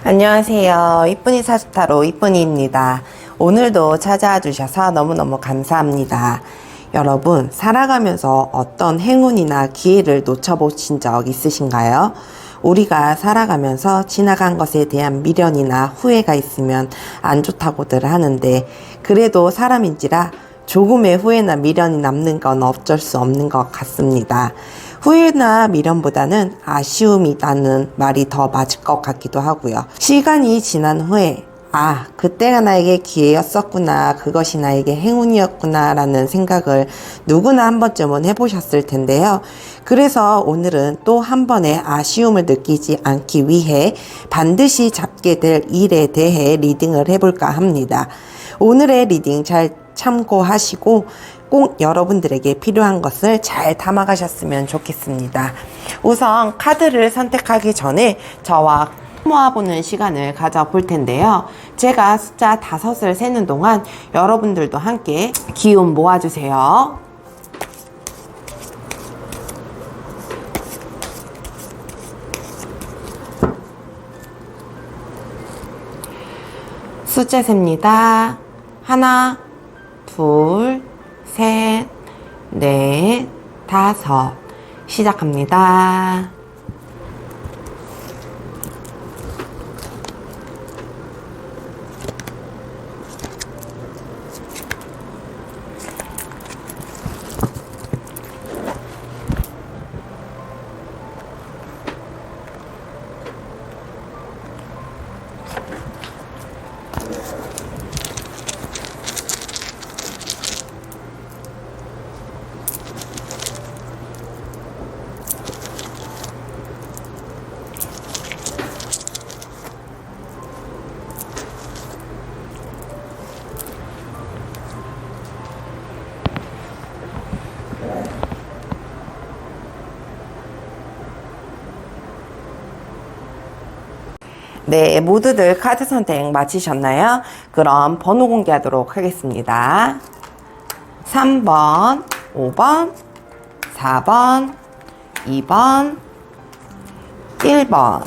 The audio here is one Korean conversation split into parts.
안녕하세요. 이쁜이 사주타로 이쁜이입니다. 오늘도 찾아와 주셔서 너무너무 감사합니다. 여러분, 살아가면서 어떤 행운이나 기회를 놓쳐보신 적 있으신가요? 우리가 살아가면서 지나간 것에 대한 미련이나 후회가 있으면 안 좋다고들 하는데, 그래도 사람인지라 조금의 후회나 미련이 남는 건 어쩔 수 없는 것 같습니다. 후회나 미련보다는 아쉬움이라는 말이 더 맞을 것 같기도 하고요. 시간이 지난 후에 그때가 나에게 기회였었구나, 그것이 나에게 행운이었구나 라는 생각을 누구나 한 번쯤은 해보셨을 텐데요. 그래서 오늘은 또 한 번의 아쉬움을 느끼지 않기 위해 반드시 잡게 될 일에 대해 리딩을 해볼까 합니다. 오늘의 리딩 잘 참고하시고 꼭 여러분들에게 필요한 것을 잘 담아가셨으면 좋겠습니다. 우선 카드를 선택하기 전에 저와 모아보는 시간을 가져볼 텐데요. 제가 숫자 5을 세는 동안 여러분들도 함께 기운 모아주세요. 숫자 셉니다. 하나, 둘, 셋, 넷, 5. 시작합니다. 네, 모두들 카드 선택 마치셨나요? 그럼 번호 공개하도록 하겠습니다. 3번, 5번, 4번, 2번, 1번.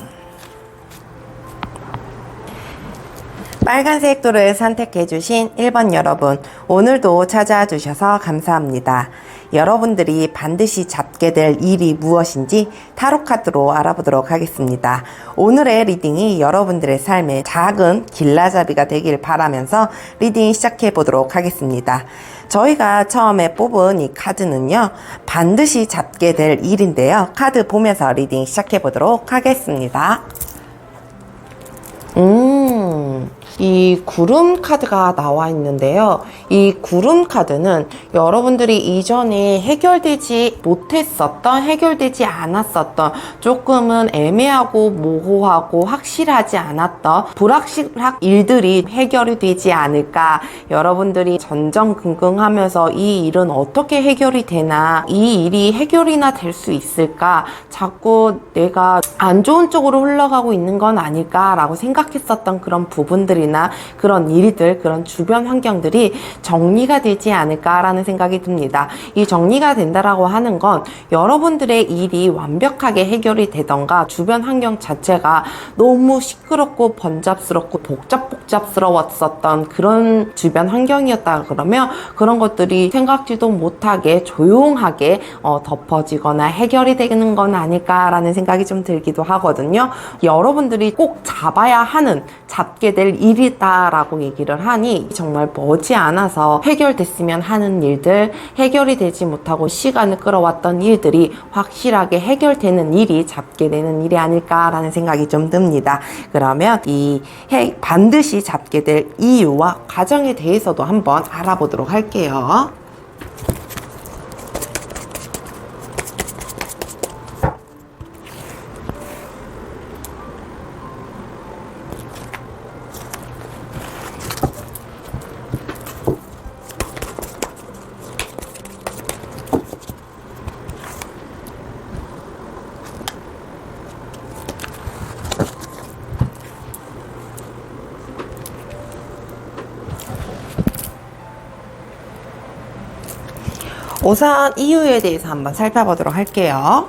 빨간색 도를 선택해주신 1번 여러분, 오늘도 찾아와 주셔서 감사합니다. 여러분들이 반드시 잡게 될 일이 무엇인지 타로카드로 알아보도록 하겠습니다. 오늘의 리딩이 여러분들의 삶에 작은 길라잡이가 되길 바라면서 리딩 시작해 보도록 하겠습니다. 저희가 처음에 뽑은 이 카드는요, 반드시 잡게 될 일인데요. 카드 보면서 리딩 시작해 보도록 하겠습니다. 이 구름 카드가 나와 있는데요. 이 구름 카드는 여러분들이 이전에 해결되지 못했었던, 해결되지 않았었던, 조금은 애매하고 모호하고 확실하지 않았던 불확실한 일들이 해결이 되지 않을까. 여러분들이 전전긍긍하면서 이 일은 어떻게 해결이 되나, 이 일이 해결이나 될 수 있을까, 자꾸 내가 안 좋은 쪽으로 흘러가고 있는 건 아닐까라고 생각했었던 그런 부분들이나 그런 일들, 그런 주변 환경들이 정리가 되지 않을까라는 생각이 듭니다. 이 정리가 된다라고 하는 건 여러분들의 일이 완벽하게 해결이 되던가 주변 환경 자체가 너무 시끄럽고 번잡스럽고 복잡스러웠었던 그런 주변 환경이었다 그러면 그런 것들이 생각지도 못하게 조용하게 덮어지거나 해결이 되는 건 아닐까라는 생각이 좀 들기도 하거든요. 여러분들이 꼭 잡게 될 일이다라고 얘기를 하니 정말 머지않아서 해결됐으면 하는 일들, 해결이 되지 못하고 시간을 끌어왔던 일들이 확실하게 해결되는 일이 잡게 되는 일이 아닐까라는 생각이 좀 듭니다. 그러면 반드시 잡게 될 이유와 과정에 대해서도 한번 알아보도록 할게요. 우선 이유에 대해서 한번 살펴보도록 할게요.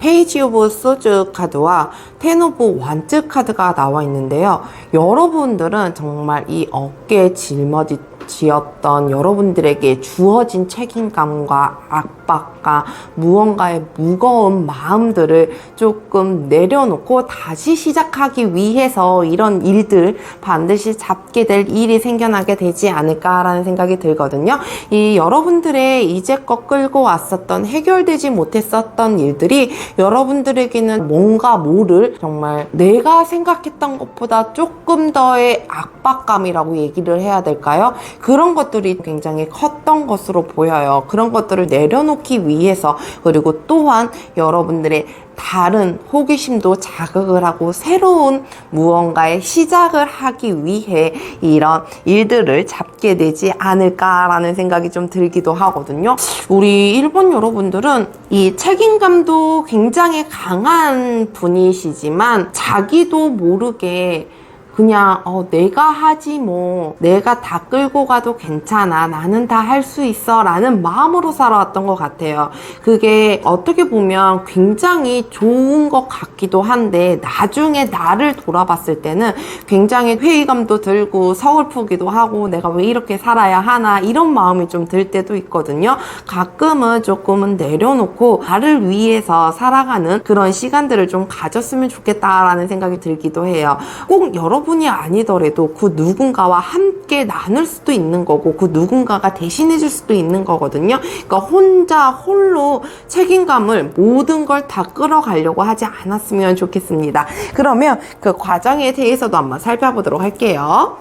페이지 오브 소즈 카드와 텐 오브 완즈 카드가 나와 있는데요. 여러분들은 정말 이 어깨에 짊어지었던 여러분들에게 주어진 책임감과 압박과 무언가의 무거운 마음들을 조금 내려놓고 다시 시작하기 위해서 이런 일들 반드시 잡게 될 일이 생겨나게 되지 않을까라는 생각이 들거든요. 이 여러분들의 이제껏 끌고 왔었던 해결되지 못했었던 일들이 여러분들에게는 뭔가 모를 정말 내가 생각했던 것보다 조금 더의 압박감이라고 얘기를 해야 될까요? 그런 것들이 굉장히 컸던 것으로 보여요. 그런 것들을 내려놓기 위해서, 그리고 또한 여러분들의 다른 호기심도 자극을 하고 새로운 무언가의 시작을 하기 위해 이런 일들을 잡게 되지 않을까라는 생각이 좀 들기도 하거든요. 우리 일본 여러분들은 이 책임감도 굉장히 강한 분이시지만 자기도 모르게 그냥 내가 하지 뭐, 내가 다 끌고 가도 괜찮아, 나는 다 할 수 있어 라는 마음으로 살아왔던 것 같아요. 그게 어떻게 보면 굉장히 좋은 것 같기도 한데 나중에 나를 돌아봤을 때는 굉장히 회의감도 들고 서글프기도 하고 내가 왜 이렇게 살아야 하나 이런 마음이 좀 들 때도 있거든요. 가끔은 조금은 내려놓고 나를 위해서 살아가는 그런 시간들을 좀 가졌으면 좋겠다라는 생각이 들기도 해요. 꼭 여러분이 아니더라도 그 누군가와 함께 나눌 수도 있는 거고 그 누군가가 대신해 줄 수도 있는 거거든요. 그러니까 혼자 홀로 책임감을 모든 걸 다 끌어가려고 하지 않았으면 좋겠습니다. 그러면 그 과정에 대해서도 한번 살펴보도록 할게요.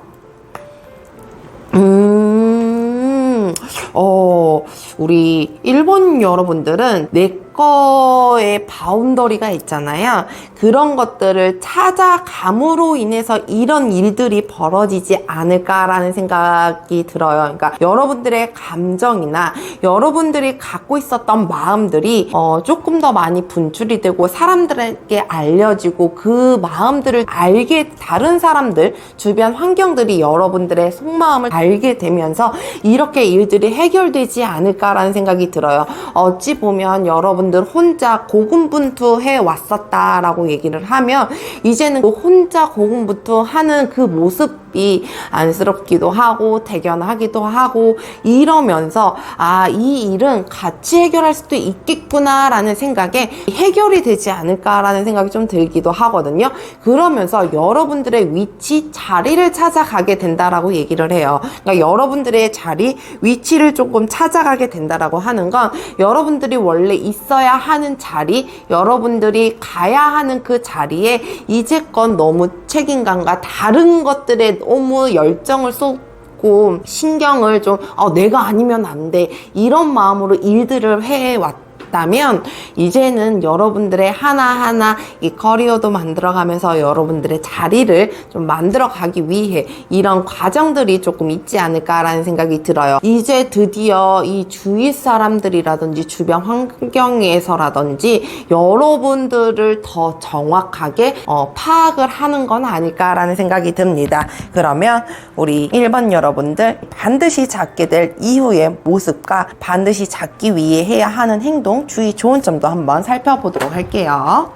우리 일본 여러분들은 내 거의 바운더리가 있잖아요. 그런 것들을 찾아감으로 인해서 이런 일들이 벌어지지 않을까라는 생각이 들어요. 그러니까 여러분들의 감정이나 여러분들이 갖고 있었던 마음들이 조금 더 많이 분출이 되고 사람들에게 알려지고 그 마음들을 알게 다른 사람들, 주변 환경들이 여러분들의 속마음을 알게 되면서 이렇게 일들이 해결되지 않을까라는 생각이 들어요. 어찌 보면 여러분들 혼자 고군분투해 왔었다라고 얘기를 하면 이제는 혼자 고군분투하는 그 모습이 안쓰럽기도 하고 대견하기도 하고 이러면서 이 일은 같이 해결할 수도 있겠구나 라는 생각에 해결이 되지 않을까라는 생각이 좀 들기도 하거든요. 그러면서 여러분들의 위치, 자리를 찾아가게 된다라고 얘기를 해요. 그러니까 여러분들의 자리, 위치를 조금 찾아가게 된다라고 하는 건 여러분들이 원래 있어야 하는 자리, 여러분들이 가야 하는 그 자리에 이제껏 너무 책임감과 다른 것들에 너무 열정을 쏟고 신경을 좀 내가 아니면 안 돼 이런 마음으로 일들을 해왔다면 이제는 여러분들의 하나하나 이 커리어도 만들어가면서 여러분들의 자리를 좀 만들어가기 위해 이런 과정들이 조금 있지 않을까라는 생각이 들어요. 이제 드디어 이 주위 사람들이라든지 주변 환경에서라든지 여러분들을 더 정확하게 파악을 하는 건 아닐까라는 생각이 듭니다. 그러면 우리 1번 여러분들 반드시 잡게 될 이후의 모습과 반드시 잡기 위해 해야 하는 행동, 주의 좋은 점도 한번 살펴보도록 할게요.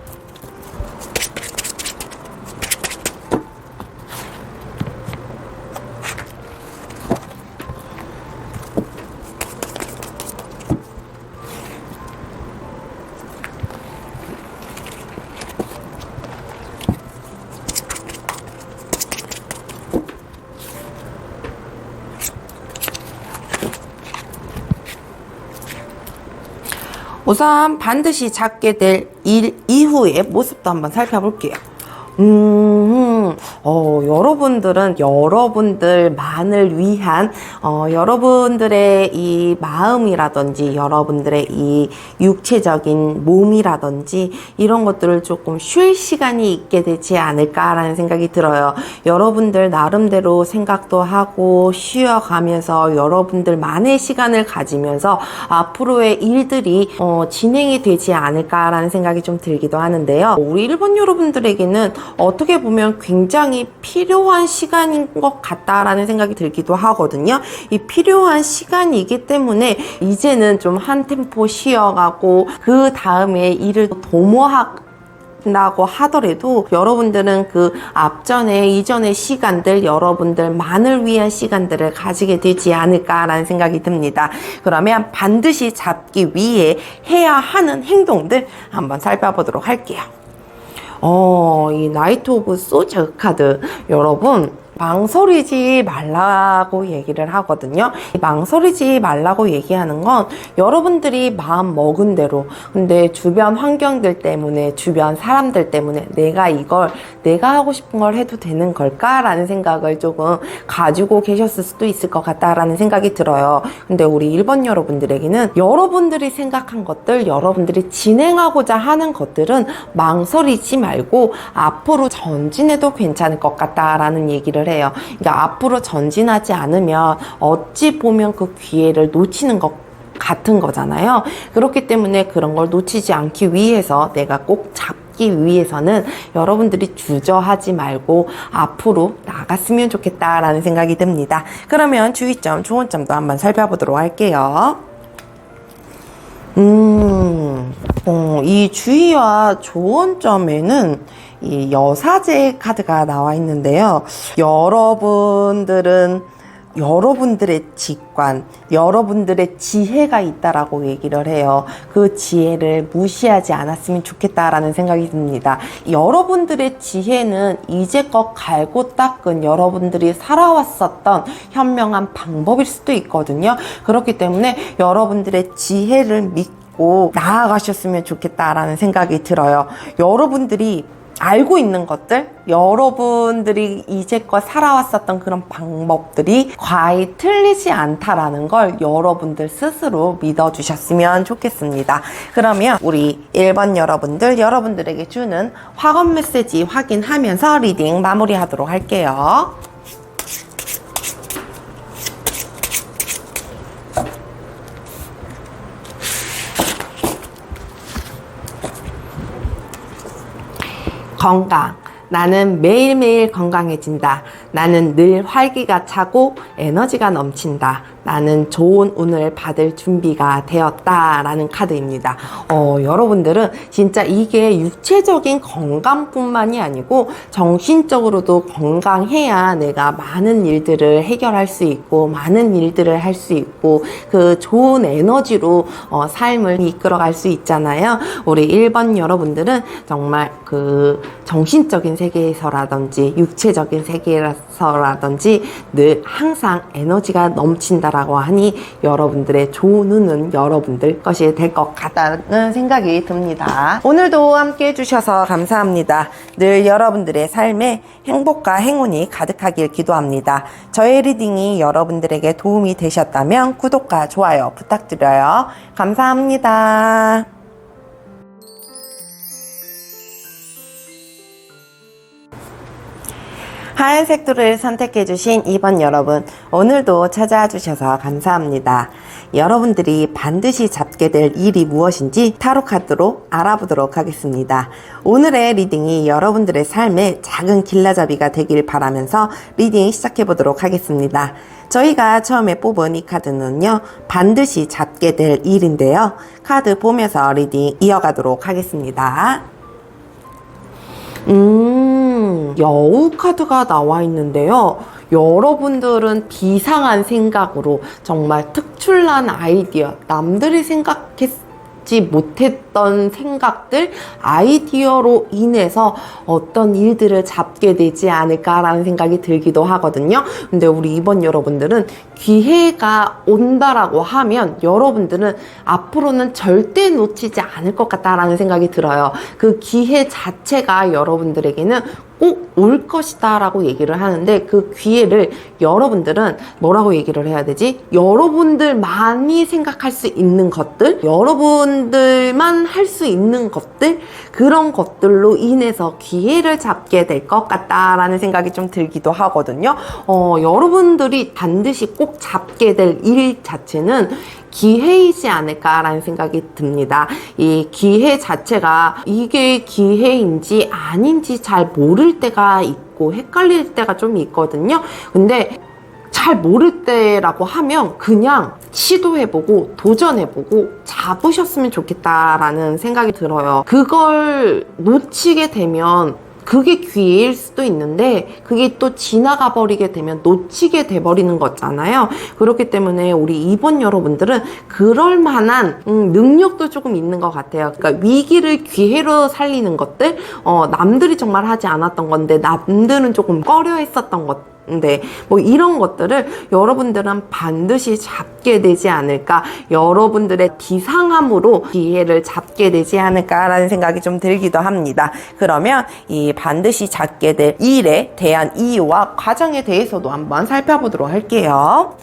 우선 반드시 잡게 될 일 이후의 모습도 한번 살펴볼게요. 여러분들은 여러분들만을 위한 여러분들의 이 마음이라든지 여러분들의 이 육체적인 몸이라든지 이런 것들을 조금 쉴 시간이 있게 되지 않을까라는 생각이 들어요. 여러분들 나름대로 생각도 하고 쉬어가면서 여러분들만의 시간을 가지면서 앞으로의 일들이 진행이 되지 않을까라는 생각이 좀 들기도 하는데요. 우리 일본 여러분들에게는 어떻게 보면 굉장히 필요한 시간인 것 같다라는 생각이 들기도 하거든요. 이 필요한 시간이기 때문에 이제는 좀 한 템포 쉬어가고 그 다음에 일을 도모한다고 하더라도 여러분들은 그 앞전에 이전의 시간들, 여러분들만을 위한 시간들을 가지게 되지 않을까라는 생각이 듭니다. 그러면 반드시 잡기 위해 해야 하는 행동들 한번 살펴보도록 할게요. 이 나이트 오브 소즈 카드, 여러분 망설이지 말라고 얘기를 하거든요. 망설이지 말라고 얘기하는 건 여러분들이 마음 먹은 대로, 근데 주변 환경들 때문에, 주변 사람들 때문에 내가 하고 싶은 걸 해도 되는 걸까라는 생각을 조금 가지고 계셨을 수도 있을 것 같다라는 생각이 들어요. 근데 우리 1번 여러분들에게는 여러분들이 생각한 것들, 여러분들이 진행하고자 하는 것들은 망설이지 말고 앞으로 전진해도 괜찮을 것 같다라는 얘기를 해요. 그러니까 앞으로 전진하지 않으면 어찌 보면 그 기회를 놓치는 것 같은 거잖아요. 그렇기 때문에 그런 걸 놓치지 않기 위해서, 내가 꼭 잡기 위해서는 여러분들이 주저하지 말고 앞으로 나갔으면 좋겠다라는 생각이 듭니다. 그러면 주의점, 조언점도 한번 살펴보도록 할게요. 이 주의와 조언점에는 이 여사제 카드가 나와 있는데요. 여러분들은 여러분들의 직관, 여러분들의 지혜가 있다라고 얘기를 해요. 그 지혜를 무시하지 않았으면 좋겠다라는 생각이 듭니다. 여러분들의 지혜는 이제껏 갈고 닦은 여러분들이 살아왔었던 현명한 방법일 수도 있거든요. 그렇기 때문에 여러분들의 지혜를 믿고 나아가셨으면 좋겠다라는 생각이 들어요. 여러분들이 알고 있는 것들, 여러분들이 이제껏 살아왔었던 그런 방법들이 과히 틀리지 않다라는 걸 여러분들 스스로 믿어주셨으면 좋겠습니다. 그러면 우리 1번 여러분들, 여러분들에게 주는 확언 메시지 확인하면서 리딩 마무리하도록 할게요. 건강. 나는 매일매일 건강해진다. 나는 늘 활기가 차고 에너지가 넘친다. 나는 좋은 운을 받을 준비가 되었다 라는 카드입니다. 여러분들은 진짜 이게 육체적인 건강뿐만이 아니고 정신적으로도 건강해야 내가 많은 일들을 해결할 수 있고 많은 일들을 할 수 있고 그 좋은 에너지로 삶을 이끌어갈 수 있잖아요. 우리 1번 여러분들은 정말 그 정신적인 세계에서라든지 육체적인 세계에서라든지 늘 항상 에너지가 넘친다 라고 하니 여러분들의 좋은 운은 여러분들 것이 될 것 같다는 생각이 듭니다. 오늘도 함께 해주셔서 감사합니다. 늘 여러분들의 삶에 행복과 행운이 가득하길 기도합니다. 저의 리딩이 여러분들에게 도움이 되셨다면 구독과 좋아요 부탁드려요. 감사합니다. 하얀색 툴을 선택해주신 2번 여러분, 오늘도 찾아와 주셔서 감사합니다. 여러분들이 반드시 잡게 될 일이 무엇인지 타로 카드로 알아보도록 하겠습니다. 오늘의 리딩이 여러분들의 삶에 작은 길라잡이가 되길 바라면서 리딩 시작해보도록 하겠습니다. 저희가 처음에 뽑은 이 카드는요, 반드시 잡게 될 일인데요. 카드 보면서 리딩 이어가도록 하겠습니다. 여우 카드가 나와 있는데요. 여러분들은 비상한 생각으로 정말 특출난 아이디어, 남들이 생각했지 못했던 생각들, 아이디어로 인해서 어떤 일들을 잡게 되지 않을까라는 생각이 들기도 하거든요. 근데 우리 2번 여러분들은 기회가 온다라고 하면 여러분들은 앞으로는 절대 놓치지 않을 것 같다라는 생각이 들어요. 그 기회 자체가 여러분들에게는 꼭 올 것이다 라고 얘기를 하는데, 그 기회를 여러분들은 뭐라고 얘기를 해야 되지? 여러분들만이 생각할 수 있는 것들, 여러분들만 할 수 있는 것들, 그런 것들로 인해서 기회를 잡게 될 것 같다라는 생각이 좀 들기도 하거든요. 여러분들이 반드시 꼭 잡게 될 일 자체는 기회이지 않을까라는 생각이 듭니다. 이 기회 자체가 이게 기회인지 아닌지 잘 모를 때가 있고 헷갈릴 때가 좀 있거든요. 근데 잘 모를 때라고 하면 그냥 시도해보고 도전해보고 잡으셨으면 좋겠다라는 생각이 들어요. 그걸 놓치게 되면 그게 기회일 수도 있는데 그게 또 지나가 버리게 되면 놓치게 돼버리는 거잖아요. 그렇기 때문에 우리 2번 여러분들은 그럴 만한 능력도 조금 있는 것 같아요. 그러니까 위기를 기회로 살리는 것들, 남들이 정말 하지 않았던 건데 남들은 조금 꺼려 했었던 것 뭐 이런 것들을 여러분들은 반드시 잡게 되지 않을까, 여러분들의 기상함으로 기회를 잡게 되지 않을까라는 생각이 좀 들기도 합니다. 그러면 이 반드시 잡게 될 일에 대한 이유와 과정에 대해서도 한번 살펴보도록 할게요.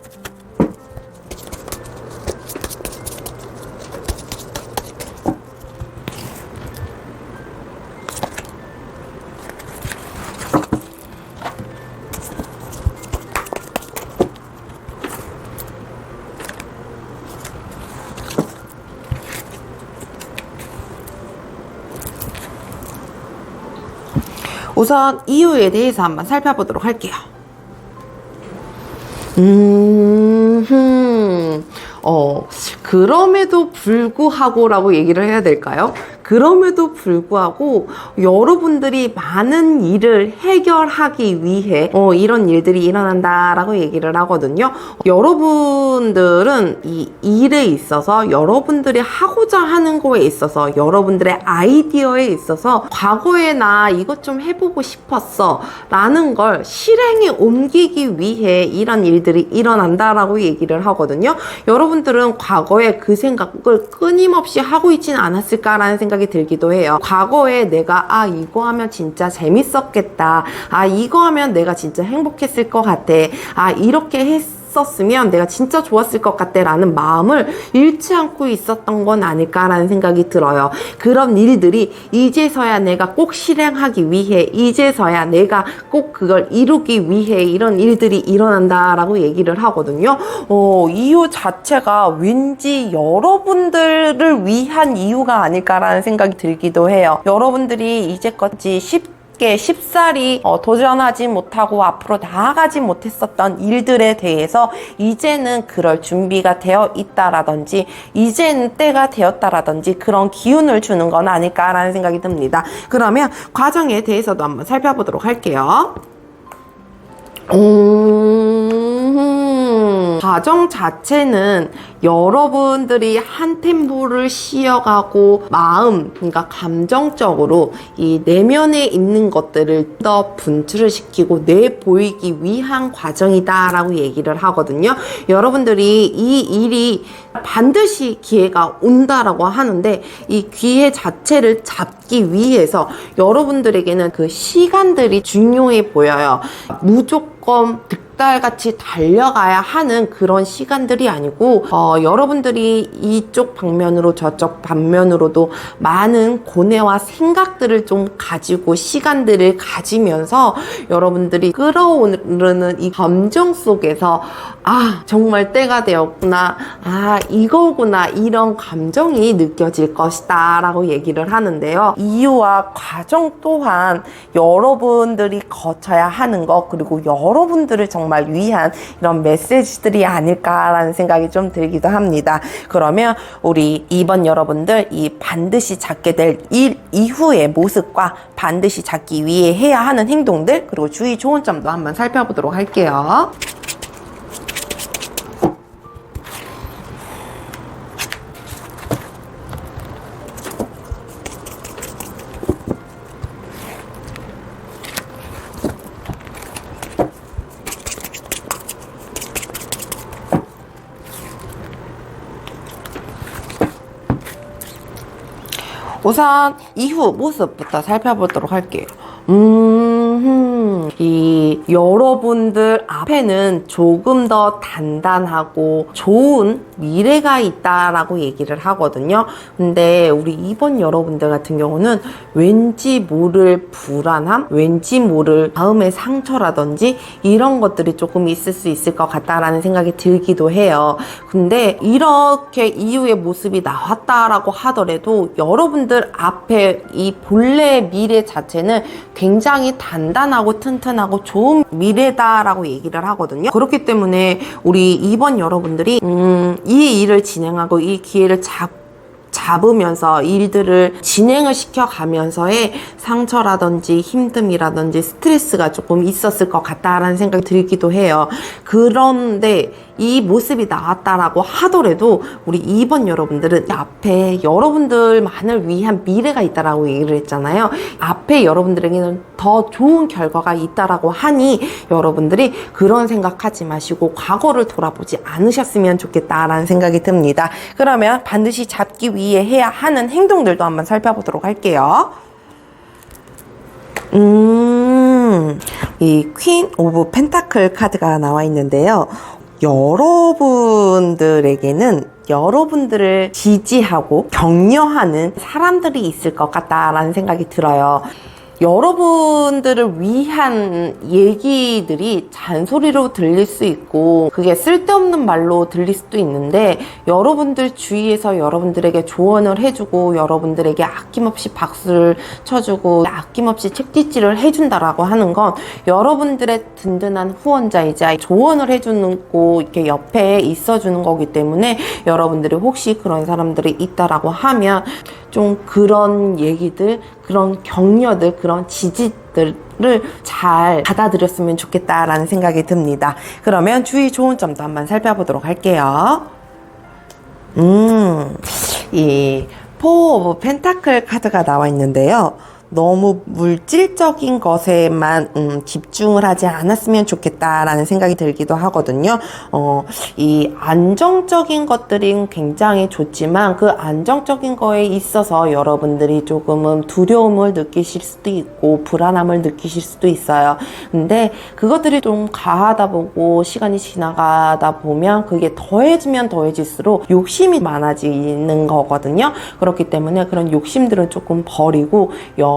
우선 이유에 대해서 한번 살펴보도록 할게요. 그럼에도 불구하고라고 얘기를 해야 될까요? 그럼에도 불구하고 여러분들이 많은 일을 해결하기 위해 이런 일들이 일어난다라고 얘기를 하거든요. 여러분들은 이 일에 있어서, 여러분들이 하고자 하는 거에 있어서, 여러분들의 아이디어에 있어서 과거에 나 이것 좀 해보고 싶었어 라는 걸 실행에 옮기기 위해 이런 일들이 일어난다라고 얘기를 하거든요. 여러분들은 과거에 그 생각을 끊임없이 하고 있지는 않았을까라는 생각이 들기도 해요. 과거에 내가 이거 하면 진짜 재밌었겠다, 이거 하면 내가 진짜 행복했을 것 같아, 이렇게 했었으면 내가 진짜 좋았을 것 같아 라는 마음을 잃지 않고 있었던 건 아닐까라는 생각이 들어요. 그런 일들이 이제서야 내가 꼭 실행하기 위해, 이제서야 내가 꼭 그걸 이루기 위해 이런 일들이 일어난다라고 얘기를 하거든요. 이유 자체가 왠지 여러분들을 위한 이유가 아닐까라는 생각이 들기도 해요. 여러분들이 이제껏이 쉽사리 도전하지 못하고 앞으로 나아가지 못했었던 일들에 대해서 이제는 그럴 준비가 되어 있다라든지 이제는 때가 되었다라든지 그런 기운을 주는 건 아닐까라는 생각이 듭니다. 그러면 과정에 대해서도 한번 살펴보도록 할게요. 과정 자체는 여러분들이 한 템포를 쉬어가고 마음, 그러니까 감정적으로 이 내면에 있는 것들을 더 분출을 시키고 내보이기 위한 과정이다라고 얘기를 하거든요. 여러분들이 이 일이 반드시 기회가 온다라고 하는데 이 기회 자체를 잡기 위해서 여러분들에게는 그 시간들이 중요해 보여요. 무조건 득달같이 달려가야 하는 그런 시간들이 아니고 여러분들이 이쪽 방면으로 저쪽 방면으로도 많은 고뇌와 생각들을 좀 가지고 시간들을 가지면서 여러분들이 끌어오르는 이 감정 속에서 정말 때가 되었구나, 이거구나, 이런 감정이 느껴질 것이다 라고 얘기를 하는데요. 이유와 과정 또한 여러분들이 거쳐야 하는 것, 그리고 여러분들을 정말 위한 이런 메시지들이 아닐까라는 생각이 좀 들기도 합니다. 그러면 우리 2번 여러분들, 이 반드시 잡게 될 일 이후의 모습과 반드시 잡기 위해 해야 하는 행동들, 그리고 주의 좋은 점도 한번 살펴보도록 할게요. 우선 이후 모습부터 살펴보도록 할게요. 이 여러분들 앞에는 조금 더 단단하고 좋은 미래가 있다라고 얘기를 하거든요. 근데 우리 2번 여러분들 같은 경우는 왠지 모를 불안함, 왠지 모를 마음의 상처라든지 이런 것들이 조금 있을 수 있을 것 같다라는 생각이 들기도 해요. 근데 이렇게 이후의 모습이 나왔다라고 하더라도 여러분들 앞에 이 본래의 미래 자체는 굉장히 단단하고 건강하고 튼튼하고 좋은 미래다라고 얘기를 하거든요. 그렇기 때문에 우리 2번 여러분들이 이 일을 진행하고 이 기회를 잡으면서 일들을 진행을 시켜가면서의 상처라든지 힘듦이라든지 스트레스가 조금 있었을 것 같다라는 생각이 들기도 해요. 그런데 이 모습이 나왔다라고 하더라도 우리 2번 여러분들은 앞에 여러분들만을 위한 미래가 있다라고 얘기를 했잖아요. 앞에 여러분들에게는 더 좋은 결과가 있다라고 하니 여러분들이 그런 생각하지 마시고 과거를 돌아보지 않으셨으면 좋겠다라는 생각이 듭니다. 그러면 반드시 잡기 위해 해야 하는 행동들도 한번 살펴보도록 할게요. 이 퀸 오브 펜타클 카드가 나와 있는데요. 여러분들에게는 여러분들을 지지하고 격려하는 사람들이 있을 것 같다라는 생각이 들어요. 여러분들을 위한 얘기들이 잔소리로 들릴 수 있고 그게 쓸데없는 말로 들릴 수도 있는데 여러분들 주위에서 여러분들에게 조언을 해주고 여러분들에게 아낌없이 박수를 쳐주고 아낌없이 책짓질을 해준다라고 하는 건 여러분들의 든든한 후원자이자 조언을 해주는 거 이렇게 옆에 있어주는 거기 때문에 여러분들이 혹시 그런 사람들이 있다라고 하면 좀 그런 얘기들, 그런 격려들, 그런 지지들을 잘 받아들였으면 좋겠다라는 생각이 듭니다. 그러면 주의 좋은 점도 한번 살펴보도록 할게요. 이 포 오브 펜타클 카드가 나와 있는데요. 너무 물질적인 것에만 집중을 하지 않았으면 좋겠다라는 생각이 들기도 하거든요. 이 안정적인 것들이 굉장히 좋지만 그 안정적인 거에 있어서 여러분들이 조금은 두려움을 느끼실 수도 있고 불안함을 느끼실 수도 있어요. 근데 그것들이 좀 과하다 보고 시간이 지나가다 보면 그게 더해지면 더해질수록 욕심이 많아지는 거거든요. 그렇기 때문에 그런 욕심들은 조금 버리고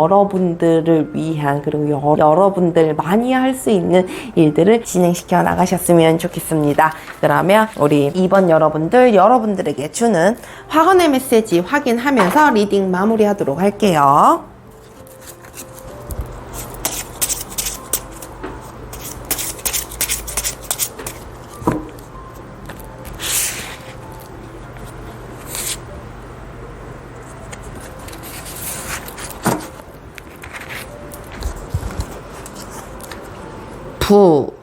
여러분들을 위한 그리고 여러분들만이 할 수 있는 일들을 진행시켜 나가셨으면 좋겠습니다. 그러면 우리 2번 여러분들에게 주는 확언의 메시지 확인하면서 리딩 마무리하도록 할게요.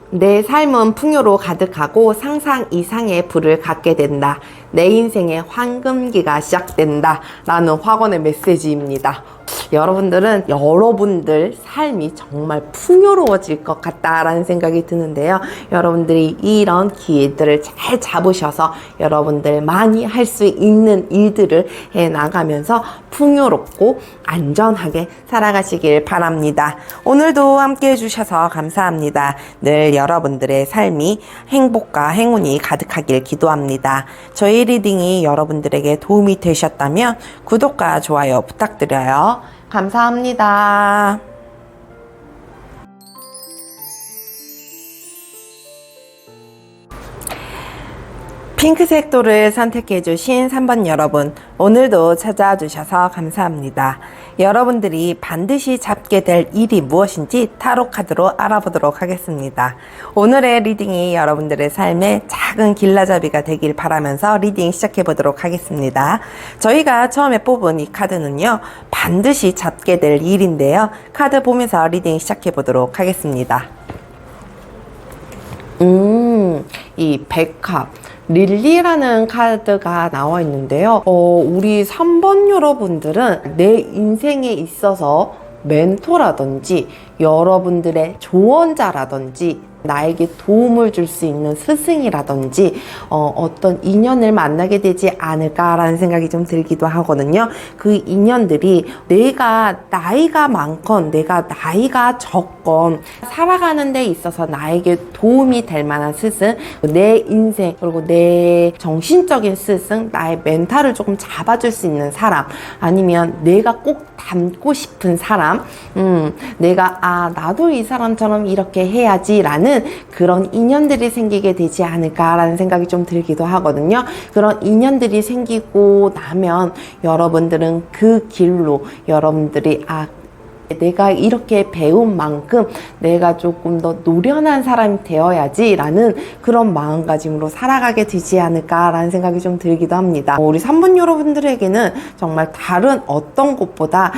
내 삶은 풍요로 가득하고 상상 이상의 부를 갖게 된다. 내 인생의 황금기가 시작된다. 라는 확언의 메시지입니다. 여러분들은 여러분들 삶이 정말 풍요로워질 것 같다라는 생각이 드는데요. 여러분들이 이런 기회들을 잘 잡으셔서 여러분들만이 할 수 있는 일들을 해나가면서 풍요롭고 안전하게 살아가시길 바랍니다. 오늘도 함께 해주셔서 감사합니다. 늘 여러분들의 삶이 행복과 행운이 가득하길 기도합니다. 저희 리딩이 여러분들에게 도움이 되셨다면 구독과 좋아요 부탁드려요. 감사합니다. 핑크색 돌을 선택해주신 3번 여러분, 오늘도 찾아주셔서 감사합니다. 여러분들이 반드시 잡게 될 일이 무엇인지 타로 카드로 알아보도록 하겠습니다. 오늘의 리딩이 여러분들의 삶에 작은 길라잡이가 되길 바라면서 리딩 시작해보도록 하겠습니다. 저희가 처음에 뽑은 이 카드는요, 반드시 잡게 될 일인데요. 카드 보면서 리딩 시작해보도록 하겠습니다. 이 백합 릴리라는 카드가 나와 있는데요. 우리 3번 여러분들은 내 인생에 있어서 멘토라든지 여러분들의 조언자라든지 나에게 도움을 줄 수 있는 스승이라든지 어떤 인연을 만나게 되지 않을까라는 생각이 좀 들기도 하거든요. 그 인연들이 내가 나이가 많건 내가 나이가 적건 살아가는 데 있어서 나에게 도움이 될 만한 스승, 내 인생 그리고 내 정신적인 스승, 나의 멘탈을 조금 잡아줄 수 있는 사람, 아니면 내가 꼭 닮고 싶은 사람, 내가 나도 이 사람처럼 이렇게 해야지 라는 그런 인연들이 생기게 되지 않을까라는 생각이 좀 들기도 하거든요. 그런 인연들이 생기고 나면 여러분들은 그 길로 여러분들이 내가 이렇게 배운 만큼 내가 조금 더 노련한 사람이 되어야지 라는 그런 마음가짐으로 살아가게 되지 않을까라는 생각이 좀 들기도 합니다. 우리 3번 여러분들에게는 정말 다른 어떤 곳보다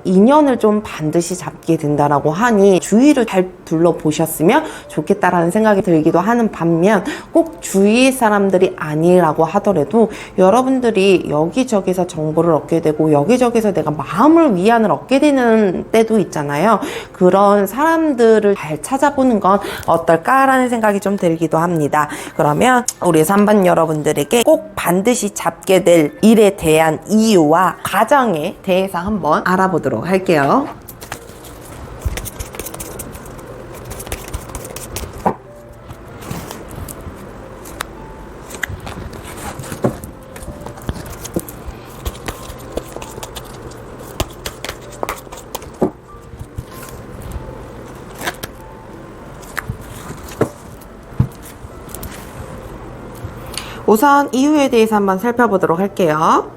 인연을 좀 반드시 잡게 된다라고 하니 주위를 잘 둘러보셨으면 좋겠다라는 생각이 들기도 하는 반면 꼭 주위 사람들이 아니라고 하더라도 여러분들이 여기저기서 정보를 얻게 되고 여기저기서 내가 마음을 위안을 얻게 되는 때도 있잖아요. 그런 사람들을 잘 찾아보는 건 어떨까라는 생각이 좀 들기도 합니다. 그러면 우리 3번 여러분들에게 꼭 반드시 잡게 될 일에 대한 이유와 과정에 대해서 한번 알아보도록 할게요. 우선 이유에 대해서 한번 살펴보도록 할게요.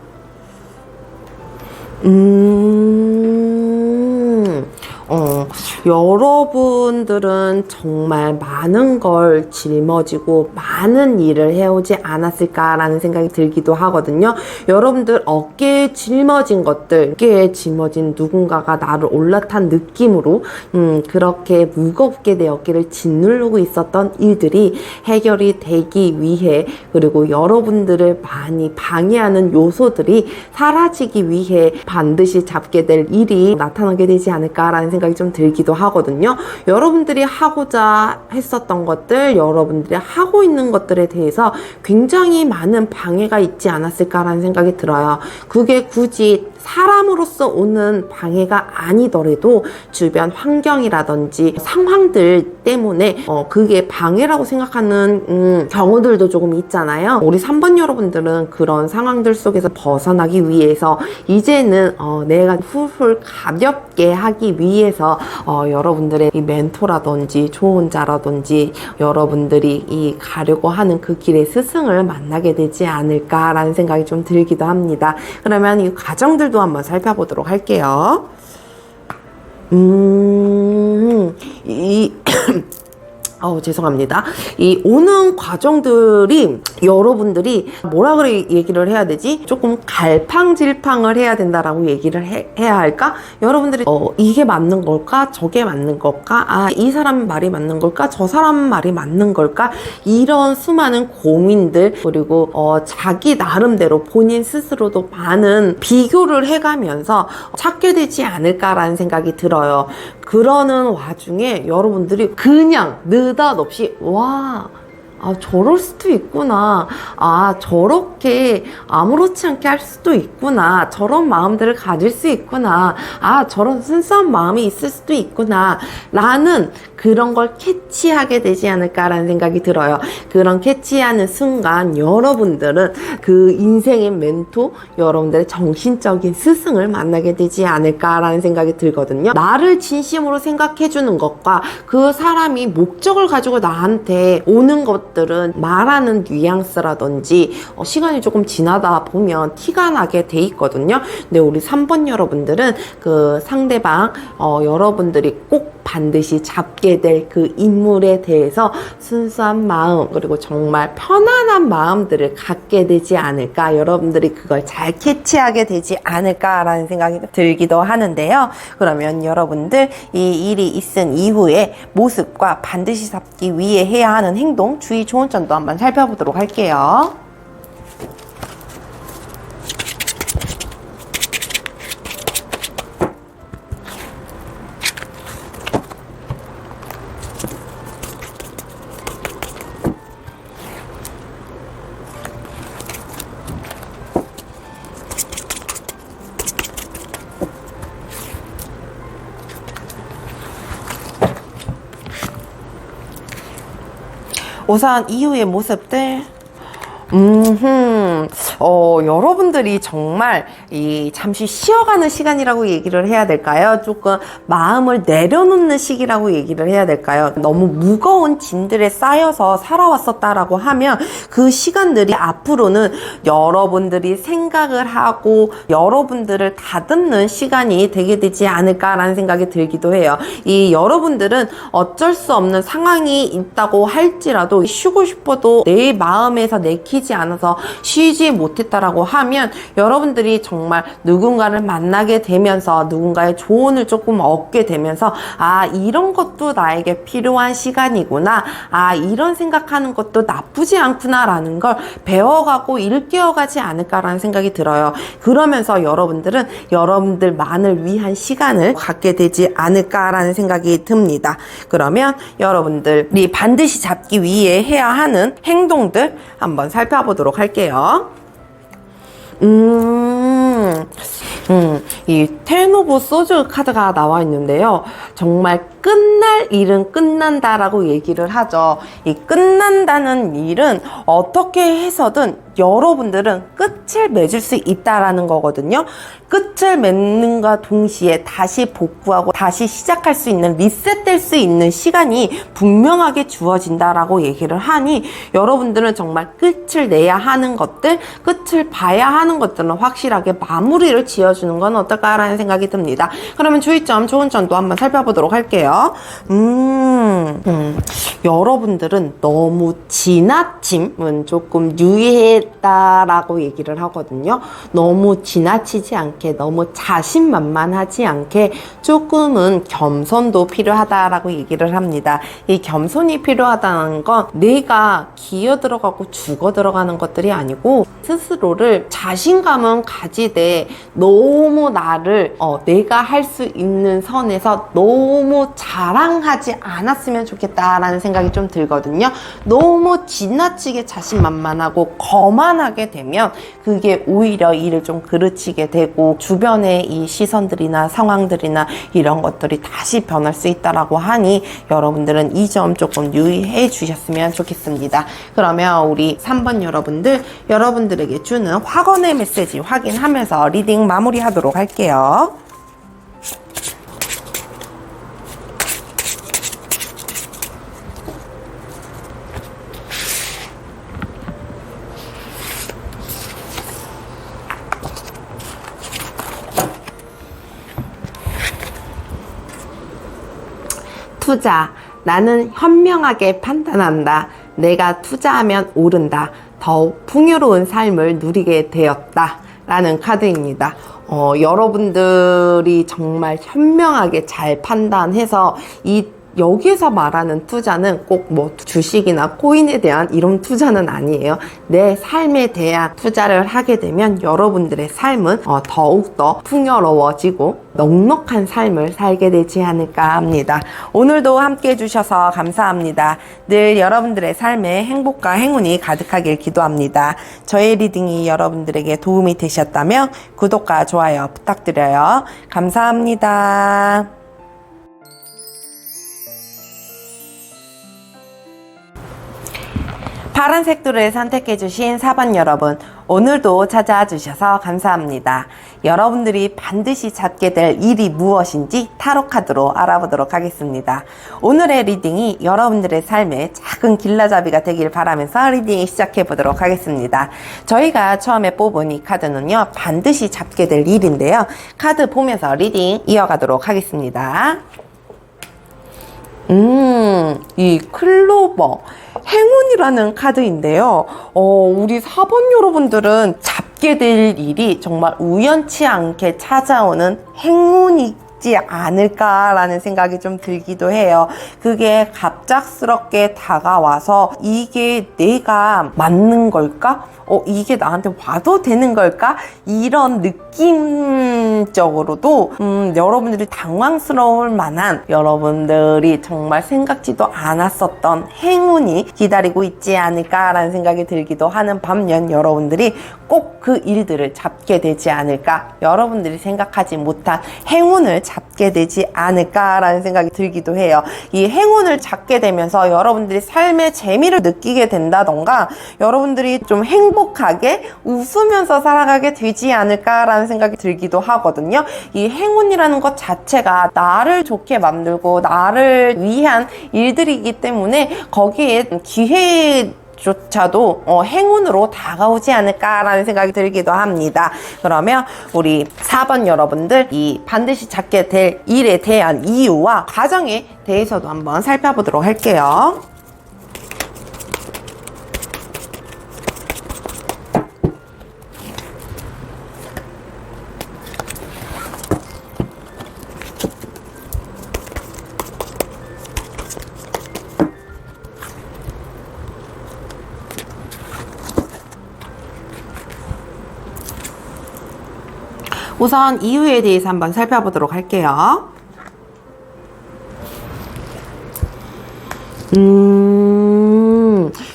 여러분들은 정말 많은 걸 짊어지고 많은 일을 해오지 않았을까라는 생각이 들기도 하거든요. 여러분들 어깨에 짊어진 것들, 어깨에 짊어진 누군가가 나를 올라탄 느낌으로 그렇게 무겁게 내 어깨를 짓누르고 있었던 일들이 해결이 되기 위해, 그리고 여러분들을 많이 방해하는 요소들이 사라지기 위해 반드시 잡게 될 일이 나타나게 되지 않을까라는 생각이 좀 들기도 하거든요. 여러분들이 하고자 했었던 것들, 여러분들이 하고 있는 것들에 대해서 굉장히 많은 방해가 있지 않았을까라는 생각이 들어요. 그게 굳이 사람으로서 오는 방해가 아니더라도 주변 환경이라든지 상황들 때문에 그게 방해라고 생각하는 경우들도 조금 있잖아요. 우리 3번 여러분들은 그런 상황들 속에서 벗어나기 위해서 이제는 내가 훌훌 가볍게 하기 위해서 여러분들의 이 멘토라든지 좋은 자라든지 여러분들이 이 가려고 하는 그 길의 스승을 만나게 되지 않을까라는 생각이 좀 들기도 합니다. 그러면 이 과정들도 한번 살펴보도록 할게요. 죄송합니다. 이 오는 과정들이 여러분들이 뭐라 그래 얘기를 해야 되지? 조금 갈팡질팡을 해야 된다라고 얘기를 해야 할까? 여러분들이 이게 맞는 걸까? 저게 맞는 걸까? 이 사람 말이 맞는 걸까? 저 사람 말이 맞는 걸까? 이런 수많은 고민들, 그리고 자기 나름대로 본인 스스로도 많은 비교를 해가면서 찾게 되지 않을까라는 생각이 들어요. 그러는 와중에 여러분들이 그냥 느닷없이 저럴 수도 있구나. 저렇게 아무렇지 않게 할 수도 있구나. 저런 마음들을 가질 수 있구나. 저런 순수한 마음이 있을 수도 있구나. 라는 그런 걸 캐치하게 되지 않을까라는 생각이 들어요. 그런 캐치하는 순간 여러분들은 그 인생의 멘토, 여러분들의 정신적인 스승을 만나게 되지 않을까라는 생각이 들거든요. 나를 진심으로 생각해주는 것과 그 사람이 목적을 가지고 나한테 오는 것들은 말하는 뉘앙스라든지 시간이 조금 지나다 보면 티가 나게 돼 있거든요. 근데 우리 3번 여러분들은 그 상대방 여러분들이 꼭 반드시 잡게 될 그 인물에 대해서 순수한 마음, 그리고 정말 편안한 마음들을 갖게 되지 않을까, 여러분들이 그걸 잘 캐치하게 되지 않을까라는 생각이 들기도 하는데요. 그러면 여러분들 이 일이 있은 이후에 모습과 반드시 잡기 위해 해야 하는 행동, 주의 좋은 점도 한번 살펴보도록 할게요. 우선 이후의 모습들, 여러분들이 정말 잠시 쉬어가는 시간이라고 얘기를 해야 될까요? 조금 마음을 내려놓는 시기라고 얘기를 해야 될까요? 너무 무거운 짐들에 쌓여서 살아왔었다라고 하면 그 시간들이 앞으로는 여러분들이 생각을 하고 여러분들을 다듬는 시간이 되게 되지 않을까라는 생각이 들기도 해요. 이 여러분들은 어쩔 수 없는 상황이 있다고 할지라도 쉬고 싶어도 내 마음에서 내키지 않아서 쉬지 못했다라고 하면 여러분들이 정말 누군가를 만나게 되면서 누군가의 조언을 조금 얻게 되면서 아, 이런 것도 나에게 필요한 시간이구나, 아, 이런 생각하는 것도 나쁘지 않구나 라는 걸 배워가고 일깨워가지 않을까라는 생각이 들어요. 그러면서 여러분들은 여러분들만을 위한 시간을 갖게 되지 않을까라는 생각이 듭니다. 그러면 여러분들이 반드시 잡기 위해 해야 하는 행동들 한번 살펴보도록 할게요. 이 텐 오브 소즈 카드가 나와 있는데요. 정말 끝날 일은 끝난다라고 얘기를 하죠. 이 끝난다는 일은 어떻게 해서든 여러분들은 끝을 맺을 수 있다라는 거거든요. 끝을 맺는과 동시에 다시 복구하고 다시 시작할 수 있는, 리셋될 수 있는 시간이 분명하게 주어진다라고 얘기를 하니 여러분들은 정말 끝을 내야 하는 것들, 끝을 봐야 하는 것들은 확실하게 마무리를 지어주는 건 어떨까라는 생각이 듭니다. 그러면 주의점, 좋은 점도 한번 살펴보도록 할게요. 여러분들은 너무 지나침은 조금 유의했다라고 얘기를 하거든요. 너무 지나치지 않게, 너무 자신만만하지 않게 조금은 겸손도 필요하다라고 얘기를 합니다. 이 겸손이 필요하다는 건 내가 기어 들어가고 죽어 들어가는 것들이 아니고 스스로를 자신감은 가지되 너무 나를 내가 할 수 있는 선에서 너무 자랑하지 않았으면 좋겠다라는 생각이 좀 들거든요. 너무 지나치게 자신만만하고 거만하게 되면 그게 오히려 일을 좀 그르치게 되고 주변의 이 시선들이나 상황들이나 이런 것들이 다시 변할 수 있다라고 하니 여러분들은 이 점 조금 유의해 주셨으면 좋겠습니다. 그러면 우리 3번 여러분들에게 주는 확언의 메시지 확인하면서 리딩 마무리하도록 할게요. 투자. 나는 현명하게 판단한다. 내가 투자하면 오른다. 더욱 풍요로운 삶을 누리게 되었다. 라는 카드입니다. 여러분들이 정말 현명하게 잘 판단해서 여기서 말하는 투자는 꼭 뭐 주식이나 코인에 대한 이런 투자는 아니에요. 내 삶에 대한 투자를 하게 되면 여러분들의 삶은 더욱더 풍요로워지고 넉넉한 삶을 살게 되지 않을까 합니다. 오늘도 함께 해주셔서 감사합니다. 늘 여러분들의 삶에 행복과 행운이 가득하길 기도합니다. 저의 리딩이 여러분들에게 도움이 되셨다면 구독과 좋아요 부탁드려요. 감사합니다. 파란색 뚜를 선택해주신 4번 여러분, 오늘도 찾아와 주셔서 감사합니다. 여러분들이 반드시 잡게 될 일이 무엇인지 타로 카드로 알아보도록 하겠습니다. 오늘의 리딩이 여러분들의 삶에 작은 길라잡이가 되길 바라면서 리딩 시작해 보도록 하겠습니다. 저희가 처음에 뽑은 이 카드는요, 반드시 잡게 될 일인데요. 카드 보면서 리딩 이어가도록 하겠습니다. 이 클로버 행운이라는 카드인데요. 우리 4번 여러분들은 잡게 될 일이 정말 우연치 않게 찾아오는 행운이지 않을까라는 생각이 좀 들기도 해요. 그게 갑작스럽게 다가와서 이게 내가 맞는 걸까? 이게 나한테 와도 되는 걸까? 이런 느낌적으로도 여러분들이 당황스러울 만한, 여러분들이 정말 생각지도 않았었던 행운이 기다리고 있지 않을까라는 생각이 들기도 하는 반면, 여러분들이 꼭 그 일들을 잡게 되지 않을까, 여러분들이 생각하지 못한 행운을 잡게 되지 않을까라는 생각이 들기도 해요. 이 행운을 잡게 되면서 여러분들이 삶의 재미를 느끼게 된다던가, 여러분들이 좀 행복하게 웃으면서 살아가게 되지 않을까라는 생각이 들기도 하거든요. 이 행운이라는 것 자체가 나를 좋게 만들고 나를 위한 일들이기 때문에 거기에 기회 조차도 행운으로 다가오지 않을까라는 생각이 들기도 합니다. 그러면 우리 4번 여러분들, 이 반드시 잡게 될 일에 대한 이유와 과정에 대해서도 한번 살펴보도록 할게요. 우선 이유에 대해서 한번 살펴보도록 할게요.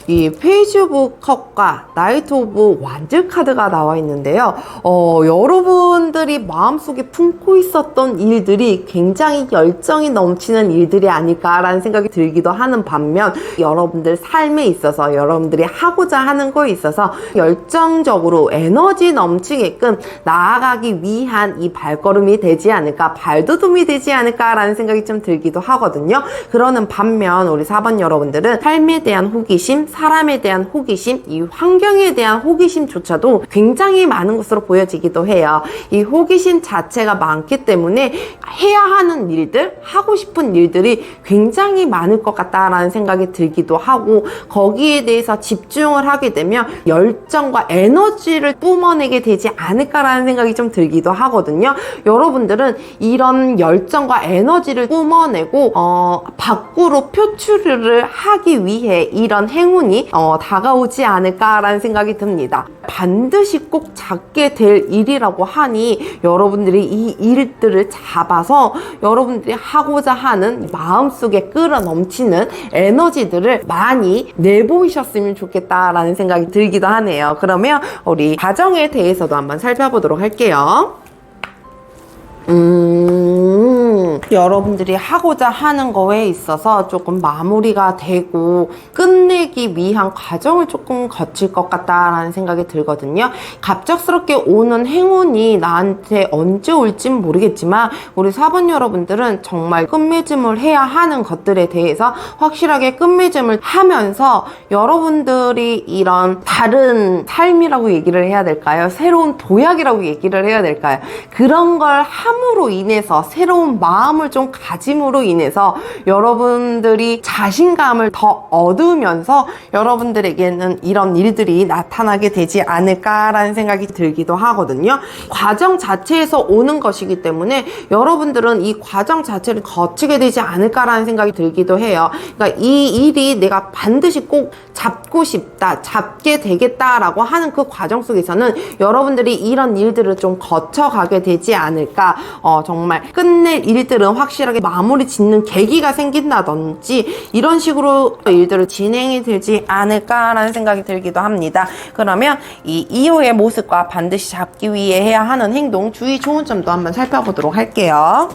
이 페이지 오브 컵과 나이트 오브 완즈 카드가 나와 있는데요. 여러분들이 마음속에 품고 있었던 일들이 굉장히 열정이 넘치는 일들이 아닐까라는 생각이 들기도 하는 반면, 여러분들 삶에 있어서 여러분들이 하고자 하는 거에 있어서 열정적으로 에너지 넘치게끔 나아가기 위한 이 발걸음이 되지 않을까, 발돋움이 되지 않을까라는 생각이 좀 들기도 하거든요. 그러는 반면 우리 4번 여러분들은 삶에 대한 호기심, 사람에 대한 호기심, 이 환경에 대한 호기심조차도 굉장히 많은 것으로 보여지기도 해요. 이 호기심 자체가 많기 때문에 해야 하는 일들, 하고 싶은 일들이 굉장히 많을 것 같다라는 생각이 들기도 하고, 거기에 대해서 집중을 하게 되면 열정과 에너지를 뿜어내게 되지 않을까라는 생각이 좀 들기도 하거든요. 여러분들은 이런 열정과 에너지를 뿜어내고 밖으로 표출을 하기 위해 이런 행운이 다가오지 않을까라는 생각이 듭니다. 반드시 꼭 잡게 될 일이라고 하니, 여러분들이 이 일들을 잡아서 여러분들이 하고자 하는 마음속에 끌어넘치는 에너지들을 많이 내보이셨으면 좋겠다라는 생각이 들기도 하네요. 그러면 우리 과정에 대해서도 한번 살펴보도록 할게요. 여러분들이 하고자 하는 거에 있어서 조금 마무리가 되고 끝내기 위한 과정을 조금 거칠 것 같다라는 생각이 들거든요. 갑작스럽게 오는 행운이 나한테 언제 올진 모르겠지만, 우리 4번 여러분들은 정말 끝맺음을 해야 하는 것들에 대해서 확실하게 끝맺음을 하면서, 여러분들이 이런 다른 삶이라고 얘기를 해야 될까요? 새로운 도약이라고 얘기를 해야 될까요? 그런 걸 함으로 인해서, 새로운 마음을 좀 가짐으로 인해서 여러분들이 자신감을 더 얻으면서 여러분들에게는 이런 일들이 나타나게 되지 않을까라는 생각이 들기도 하거든요. 과정 자체에서 오는 것이기 때문에 여러분들은 이 과정 자체를 거치게 되지 않을까라는 생각이 들기도 해요. 그러니까 이 일이 내가 반드시 꼭 잡고 싶다, 잡게 되겠다라고 하는 그 과정 속에서는 여러분들이 이런 일들을 좀 거쳐가게 되지 않을까. 정말 끝낼 일들은 확실하게 마무리 짓는 계기가 생긴다든지 이런 식으로 일들을 진행이 되지 않을까라는 생각이 들기도 합니다. 그러면 이 이후의 모습과 반드시 잡기 위해 해야 하는 행동, 주의 좋은 점도 한번 살펴보도록 할게요.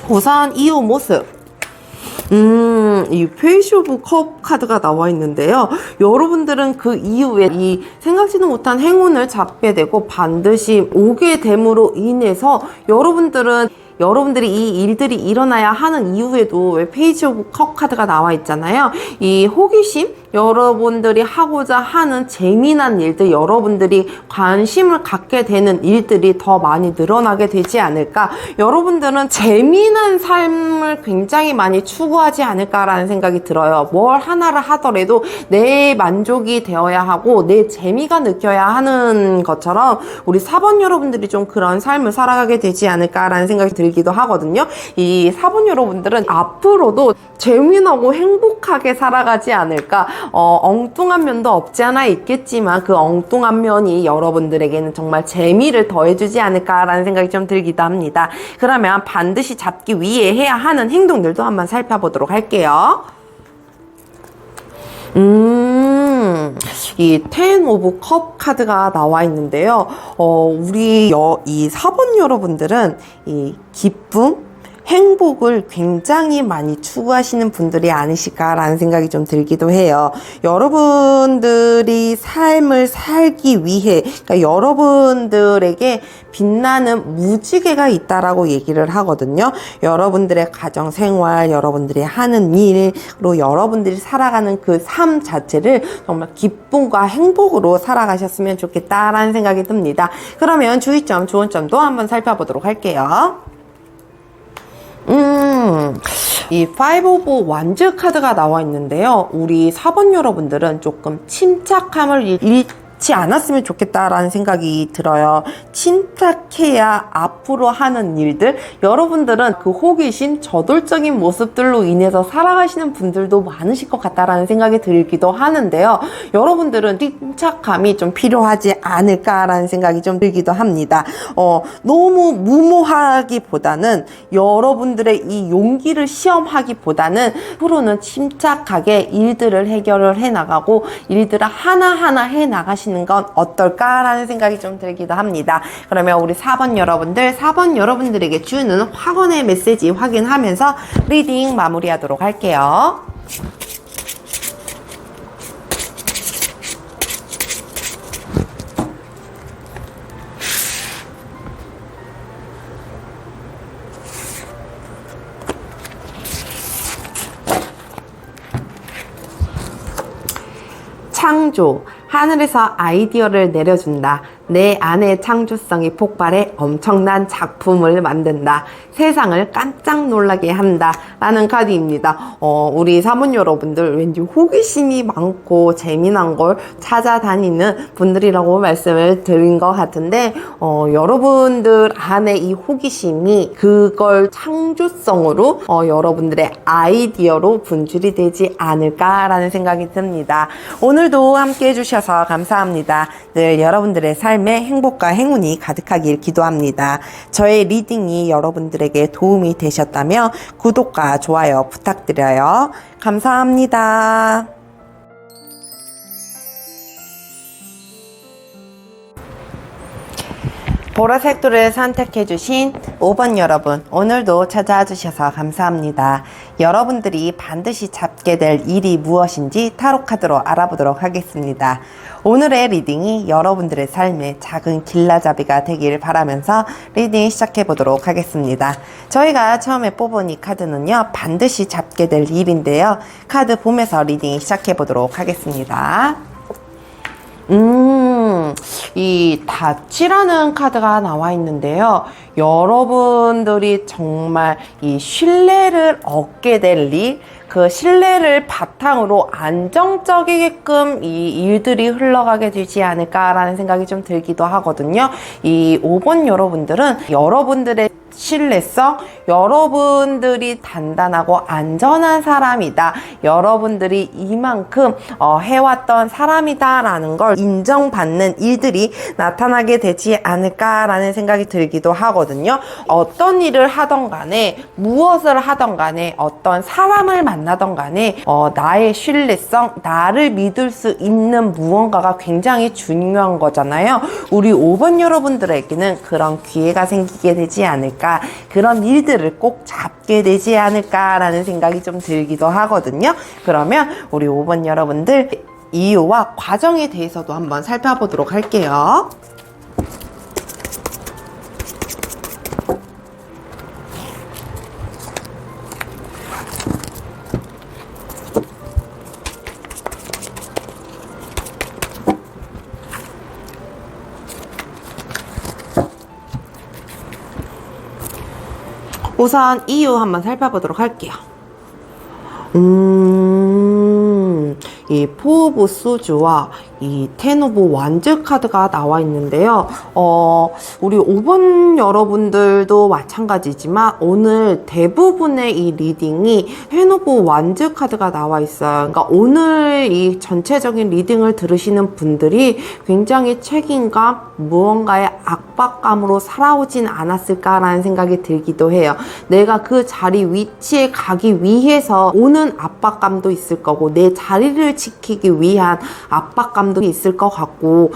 우선 이후 모습, 이 페이지 오브 컵 카드가 나와 있는데요. 여러분들은 그 이후에 이 생각지도 못한 행운을 잡게 되고 반드시 오게 됨으로 인해서 여러분들이 이 일들이 일어나야 하는 이후에도 왜 페이지 오브 컵 카드가 나와 있잖아요. 이 호기심, 여러분들이 하고자 하는 재미난 일들, 여러분들이 관심을 갖게 되는 일들이 더 많이 늘어나게 되지 않을까. 여러분들은 재미난 삶을 굉장히 많이 추구하지 않을까라는 생각이 들어요. 뭘 하나를 하더라도 내 만족이 되어야 하고 내 재미가 느껴야 하는 것처럼 우리 4번 여러분들이 좀 그런 삶을 살아가게 되지 않을까라는 생각이 들기도 하거든요. 이 4번 여러분들은 앞으로도 재미나고 행복하게 살아가지 않을까. 엉뚱한 면도 없지 않아 있겠지만 그 엉뚱한 면이 여러분들에게는 정말 재미를 더해주지 않을까라는 생각이 좀 들기도 합니다. 그러면 반드시 잡기 위해 해야 하는 행동들도 한번 살펴보도록 할게요. 이 10 오브 컵 카드가 나와 있는데요. 우리 이 4번 여러분들은 이 기쁨, 행복을 굉장히 많이 추구하시는 분들이 아니실까라는 생각이 좀 들기도 해요. 여러분들이 삶을 살기 위해, 그러니까 여러분들에게 빛나는 무지개가 있다라고 얘기를 하거든요. 여러분들의 가정 생활, 여러분들이 하는 일로 여러분들이 살아가는 그 삶 자체를 정말 기쁨과 행복으로 살아가셨으면 좋겠다라는 생각이 듭니다. 그러면 주의점, 좋은 점도 한번 살펴보도록 할게요. 이 5 오브 완즈 카드가 나와 있는데요. 우리 4번 여러분들은 조금 침착함을 잃지 않았으면 좋겠다라는 생각이 들어요. 침착해야 앞으로 하는 일들, 여러분들은 그 호기심, 저돌적인 모습들로 인해서 살아가시는 분들도 많으실 것 같다라는 생각이 들기도 하는데요. 여러분들은 침착함이 좀 필요하지 않을까라는 생각이 좀 들기도 합니다. 너무 무모하기보다는 여러분들의 이 용기를 시험하기보다는 앞으로는 침착하게 일들을 해결을 해나가고 일들을 하나하나 해나가시는 건 어떨까라는 생각이 좀 들기도 합니다. 그러면 우리 4번 여러분들, 4번 여러분들에게 주는 확언의 메시지 확인하면서 리딩 마무리하도록 할게요. 창조, 하늘에서 아이디어를 내려준다. 내 안의 창조성이 폭발해 엄청난 작품을 만든다. 세상을 깜짝 놀라게 한다. 라는 카드입니다. 우리 사문 여러분들 왠지 호기심이 많고 재미난 걸 찾아다니는 분들이라고 말씀을 드린 것 같은데 여러분들 안에 이 호기심이 그걸 창조성으로 여러분들의 아이디어로 분출이 되지 않을까라는 생각이 듭니다. 오늘도 함께 해주셔서 감사합니다. 늘 여러분들의 삶에 행복과 행운이 가득하길 기도합니다. 저의 리딩이 여러분들에게 도움이 되셨다면 구독과 좋아요 부탁드려요. 감사합니다. 보라색 돌을 선택해주신 5번 여러분, 오늘도 찾아와 주셔서 감사합니다. 여러분들이 반드시 잡게 될 일이 무엇인지 타로카드로 알아보도록 하겠습니다. 오늘의 리딩이 여러분들의 삶에 작은 길라잡이가 되길 바라면서 리딩 시작해보도록 하겠습니다. 저희가 처음에 뽑은 이 카드는요, 반드시 잡게 될 일인데요. 카드 보면서 리딩 시작해보도록 하겠습니다. 이 닻이라는 카드가 나와 있는데요. 여러분들이 정말 이 신뢰를 얻게 될 일, 그 신뢰를 바탕으로 안정적이게끔 이 일들이 흘러가게 되지 않을까라는 생각이 좀 들기도 하거든요. 이 5번 여러분들은 여러분들의 신뢰성, 여러분들이 단단하고 안전한 사람이다, 여러분들이 이만큼 해왔던 사람이다 라는 걸 인정받는 일들이 나타나게 되지 않을까라는 생각이 들기도 하거든요. 어떤 일을 하던 간에, 무엇을 하던 간에, 어떤 사람을 만나던 간에 나의 신뢰성, 나를 믿을 수 있는 무언가가 굉장히 중요한 거잖아요. 우리 5번 여러분들에게는 그런 기회가 생기게 되지 않을까, 그런 일들을 꼭 잡게 되지 않을까라는 생각이 좀 들기도 하거든요. 그러면 우리 5번 여러분들 이유와 과정에 대해서도 한번 살펴보도록 할게요. 우선 이유 한번 살펴보도록 할게요. 이 포 오브 소주와 이 텐 오브 완즈 카드가 나와 있는데요. 우리 5번 여러분들도 마찬가지지만 오늘 대부분의 이 리딩이 텐 오브 완즈 카드가 나와 있어요. 그러니까 오늘 이 전체적인 리딩을 들으시는 분들이 굉장히 책임감, 무언가의 압박감으로 살아오진 않았을까라는 생각이 들기도 해요. 내가 그 자리 위치에 가기 위해서 오는 압박감도 있을 거고 내 자리를 지키기 위한 압박감도 있을 것 같고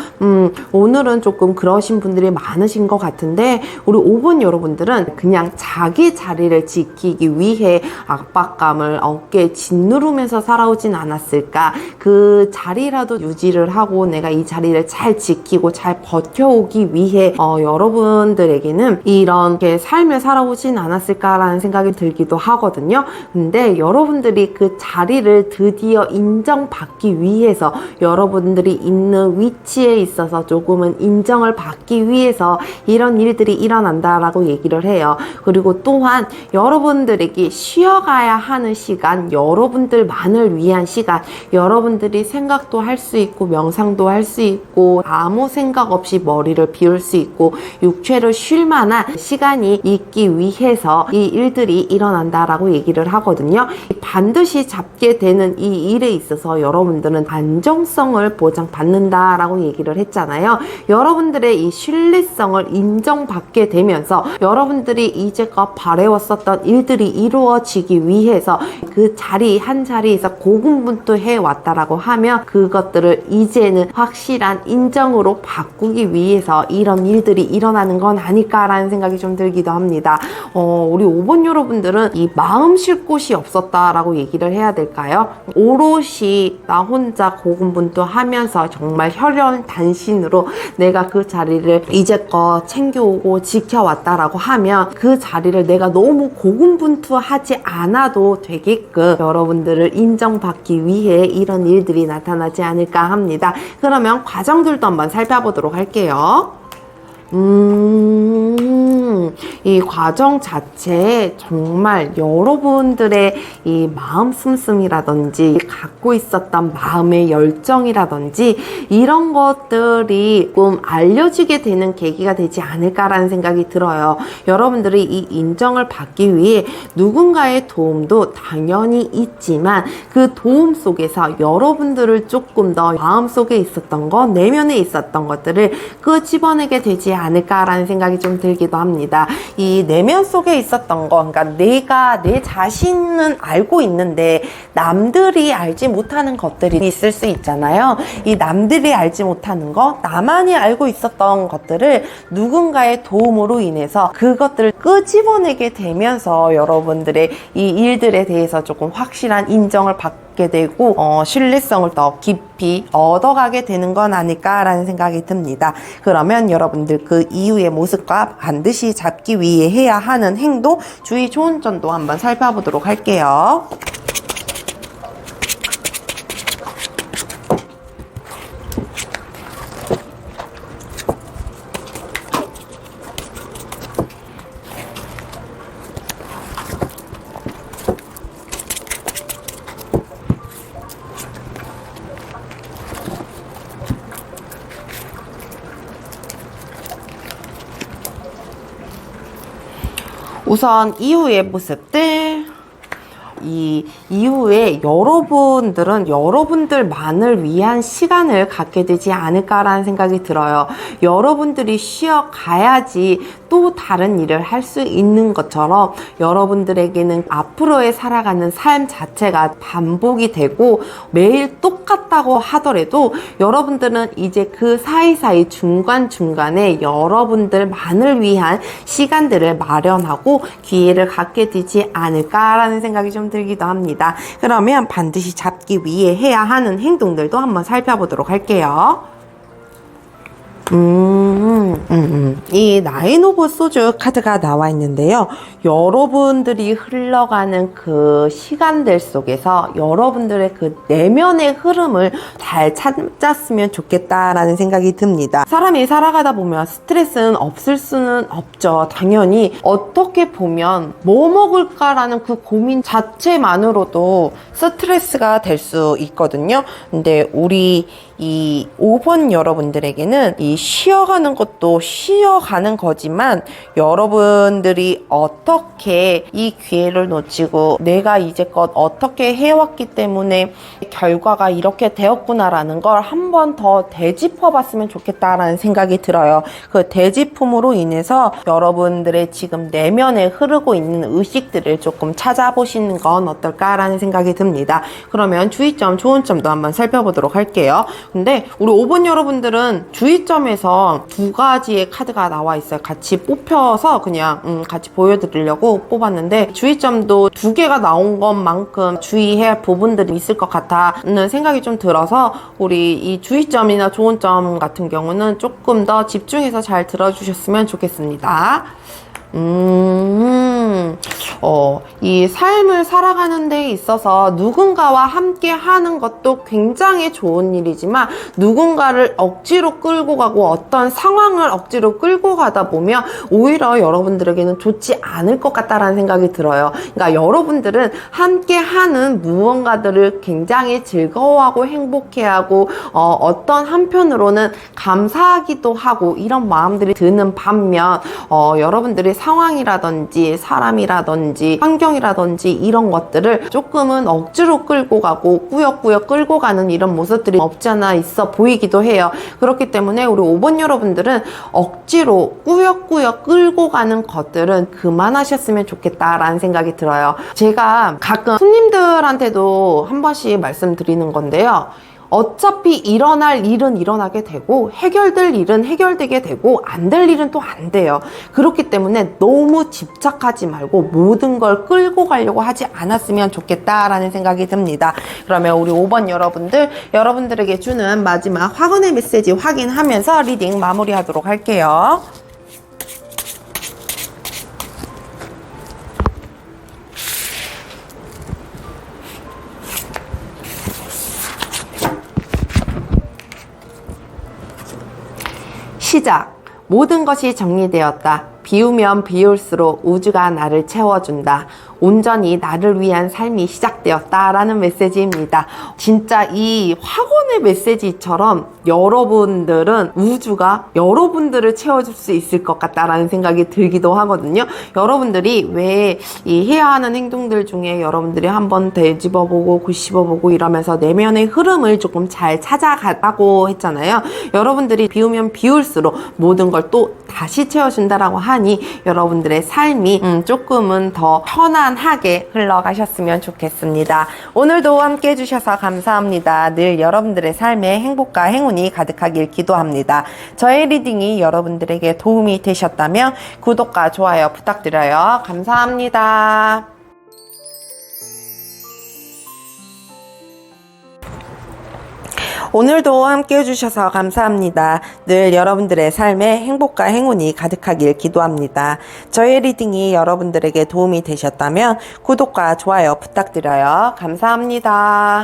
오늘은 조금 그러신 분들이 많으신 것 같은데 우리 5번 여러분들은 그냥 자기 자리를 지키기 위해 압박감을 어깨에 짓누르면서 살아오진 않았을까. 그 자리라도 유지를 하고 내가 이 자리를 잘 지키고 잘 버텨오기 위해 여러분들에게는 이렇게 삶을 살아오진 않았을까라는 생각이 들기도 하거든요. 근데 여러분들이 그 자리를 드디어 인정받기 위해서 여러분들이 있는 위치에 있어서 조금은 인정을 받기 위해서 이런 일들이 일어난다라고 얘기를 해요. 그리고 또한 여러분들에게 쉬어가야 하는 시간, 여러분들만을 위한 시간, 여러분들이 생각도 할 수 있고 명상도 할 수 있고 아무 생각 없이 머리를 비울 수 있고 육체를 쉴 만한 시간이 있기 위해서 이 일들이 일어난다라고 얘기를 하거든요. 반드시 잡게 되는 이 일에 있어서 여러분들은 안정성을 보장받는다라고 얘기를 했잖아요. 여러분들의 이 신뢰성을 인정받게 되면서 여러분들이 이제껏 바래왔었던 일들이 이루어지기 위해서 그 자리 한 자리에서 고군분투해 왔다라고 하면 그것들을 이제는 확실한 인정으로 바꾸기 위해서 이런 일들이 일어나는 건 아닐까라는 생각이 좀 들기도 합니다. 우리 5번 여러분들은 이 마음 쉴 곳이 없었다라고 얘기를 해야 될까요? 오롯이 나 혼자 고군분투하면서 정말 혈연단신으로 내가 그 자리를 이제껏 챙겨오고 지켜왔다라고 하면 그 자리를 내가 너무 고군분투하지 않아도 되게끔 여러분들을 인정받기 위해 이런 일들이 나타나지 않을까 합니다. 그러면 과정들도 한번 살펴보도록 할게요. 이 과정 자체에 정말 여러분들의 이 마음 씀씀이라든지 갖고 있었던 마음의 열정이라든지 이런 것들이 조금 알려지게 되는 계기가 되지 않을까라는 생각이 들어요. 여러분들이 이 인정을 받기 위해 누군가의 도움도 당연히 있지만 그 도움 속에서 여러분들을 조금 더 마음속에 있었던 것, 내면에 있었던 것들을 끄집어내게 되지 않을까라는 생각이 좀 들기도 합니다. 이 내면 속에 있었던 거, 그러니까 내가 내 자신은 알고 있는데 남들이 알지 못하는 것들이 있을 수 있잖아요. 이 남들이 알지 못하는 거, 나만이 알고 있었던 것들을 누군가의 도움으로 인해서 그것들을 끄집어내게 되면서 여러분들의 이 일들에 대해서 조금 확실한 인정을 받게 되고 신뢰성을 더 깊이 얻어가게 되는 건 아닐까라는 생각이 듭니다. 그러면 여러분들 그 이후의 모습과 반드시 잡기 위해 해야 하는 행동, 주의 좋은 점도 한번 살펴보도록 할게요. 우선 이후의 모습들, 이 이후에 여러분들은 여러분들만을 위한 시간을 갖게 되지 않을까라는 생각이 들어요. 여러분들이 쉬어가야지 또 다른 일을 할 수 있는 것처럼 여러분들에게는 앞으로의 살아가는 삶 자체가 반복이 되고 매일 똑같다고 하더라도 여러분들은 이제 그 사이사이 중간중간에 여러분들만을 위한 시간들을 마련하고 기회를 갖게 되지 않을까라는 생각이 좀 들기도 합니다. 그러면 반드시 잡기 위해 해야 하는 행동들도 한번 살펴보도록 할게요. 이 나인 오브 소주 카드가 나와 있는데요. 여러분들이 흘러가는 그 시간들 속에서 여러분들의 그 내면의 흐름을 잘 찾았으면 좋겠다라는 생각이 듭니다. 사람이 살아가다 보면 스트레스는 없을 수는 없죠. 당연히 어떻게 보면 뭐 먹을까라는 그 고민 자체만으로도 스트레스가 될 수 있거든요. 근데 우리 이 5번 여러분들에게는 이 쉬어가는 것도 쉬어가는 거지만 여러분들이 어떻게 이 기회를 놓치고 내가 이제껏 어떻게 해왔기 때문에 결과가 이렇게 되었구나라는 걸 한 번 더 되짚어 봤으면 좋겠다라는 생각이 들어요. 그 되짚음으로 인해서 여러분들의 지금 내면에 흐르고 있는 의식들을 조금 찾아보시는 건 어떨까라는 생각이 듭니다. 그러면 주의점, 좋은 점도 한번 살펴보도록 할게요. 근데 우리 5번 여러분들은 주의점에서 두 가지의 카드가 나와 있어요. 같이 뽑혀서 그냥 같이 보여드리려고 뽑았는데 주의점도 두 개가 나온 것만큼 주의해야 할 부분들이 있을 것 같다는 생각이 좀 들어서 우리 이 주의점이나 좋은 점 같은 경우는 조금 더 집중해서 잘 들어주셨으면 좋겠습니다. 이 삶을 살아가는 데 있어서 누군가와 함께 하는 것도 굉장히 좋은 일이지만 누군가를 억지로 끌고 가고 어떤 상황을 억지로 끌고 가다 보면 오히려 여러분들에게는 좋지 않을 것 같다라는 생각이 들어요. 그러니까 여러분들은 함께 하는 무언가들을 굉장히 즐거워하고 행복해하고 어떤 한편으로는 감사하기도 하고 이런 마음들이 드는 반면 여러분들이 상황이라든지 사람이라든지 환경이라든지 이런 것들을 조금은 억지로 끌고 가고 꾸역꾸역 끌고 가는 이런 모습들이 없지 않아 있어 보이기도 해요. 그렇기 때문에 우리 5번 여러분들은 억지로 꾸역꾸역 끌고 가는 것들은 그만하셨으면 좋겠다라는 생각이 들어요. 제가 가끔 손님들한테도 한 번씩 말씀드리는 건데요. 어차피 일어날 일은 일어나게 되고 해결될 일은 해결되게 되고 안 될 일은 또 안 돼요. 그렇기 때문에 너무 집착하지 말고 모든 걸 끌고 가려고 하지 않았으면 좋겠다라는 생각이 듭니다. 그러면 우리 5번 여러분들에게 주는 마지막 확언의 메시지 확인하면서 리딩 마무리하도록 할게요. 시작. 모든 것이 정리되었다. 비우면 비울수록 우주가 나를 채워준다. 온전히 나를 위한 삶이 시작되었다라는 메시지입니다. 진짜 이 확언의 메시지처럼 여러분들은 우주가 여러분들을 채워줄 수 있을 것 같다라는 생각이 들기도 하거든요. 여러분들이 왜 이 해야 하는 행동들 중에 여러분들이 한번 되짚어보고 곱씹어보고 이러면서 내면의 흐름을 조금 잘 찾아가라고 했잖아요. 여러분들이 비우면 비울수록 모든 걸 또 다시 채워준다라고 하니 여러분들의 삶이 조금은 더 편안하게 흘러가셨으면 좋겠습니다. 오늘도 함께 해주셔서 감사합니다. 늘 여러분들의 삶에 행복과 행운이 가득하길 기도합니다. 저의 리딩이 여러분들에게 도움이 되셨다면 구독과 좋아요 부탁드려요. 감사합니다. 오늘도 함께 해주셔서 감사합니다. 늘 여러분들의 삶에 행복과 행운이 가득하길 기도합니다. 저의 리딩이 여러분들에게 도움이 되셨다면 구독과 좋아요 부탁드려요. 감사합니다.